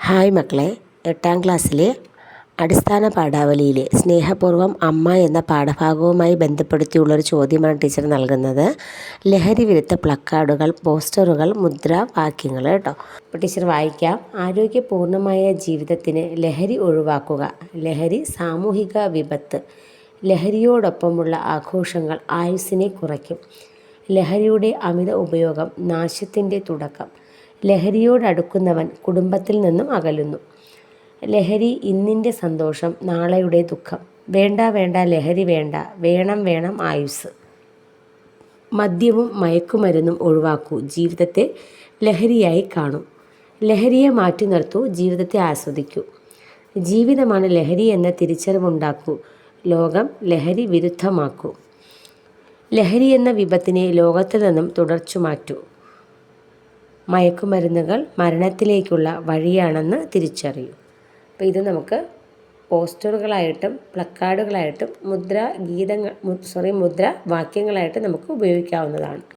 Hi മക്കളെ, 8ാം ക്ലാസ്സിലെ അടിസ്ഥാന പാഠാവലിയിലെ സ്നേഹപൂർവ്വം അമ്മ എന്ന പാഠഭാഗവുമായി ബന്ധപ്പെടുത്തിയുള്ളൊരു ചോദ്യമാണ് ടീച്ചർ നൽകുന്നത്. ലഹരി വിരുദ്ധ പ്ലക്കാർഡുകൾ, പോസ്റ്ററുകൾ, മുദ്രാവാക്യങ്ങൾ കേട്ടോ. അപ്പോൾ ടീച്ചർ വായിക്കാം. ആരോഗ്യപൂർണ്ണമായ ജീവിതത്തിന് ലഹരി ഒഴിവാക്കുക. ലഹരി സാമൂഹിക വിപത്ത്. ലഹരിയോടൊപ്പമുള്ള ആഘോഷങ്ങൾ ആയുസ്സിനെ കുറയ്ക്കും. ലഹരിയുടെ അമിത ഉപയോഗം നാശത്തിൻ്റെ തുടക്കം. ലഹരിയോടടുക്കുന്നവൻ കുടുംബത്തിൽ നിന്നും അകലുന്നു. ലഹരി ഇന്നിൻ്റെ സന്തോഷം, നാളെയുടെ ദുഃഖം. വേണ്ട വേണ്ട ലഹരി വേണ്ട, വേണം വേണം ആയുസ്. മദ്യവും മയക്കുമരുന്നും ഒഴിവാക്കൂ, ജീവിതത്തെ ലഹരിയായി കാണൂ. ലഹരിയെ മാറ്റി നിർത്തൂ, ജീവിതത്തെ ആസ്വദിക്കൂ. ജീവിതമാണ് ലഹരി എന്ന തിരിച്ചറിവുണ്ടാക്കൂ, ലോകം ലഹരി വിരുദ്ധമാക്കൂ. ലഹരി എന്ന വിപത്തിനെ ലോകത്തിൽ നിന്നും തുടച്ചു മാറ്റൂ. മയക്കുമരുന്നുകൾ മരണത്തിലേക്കുള്ള വഴിയാണെന്ന് തിരിച്ചറിയൂ. അപ്പോൾ ഇത് നമുക്ക് പോസ്റ്ററുകളായിട്ടും പ്ലക്കാർഡുകളായിട്ടും മുദ്രാവാക്യങ്ങളായിട്ടും നമുക്ക് ഉപയോഗിക്കാവുന്നതാണ്.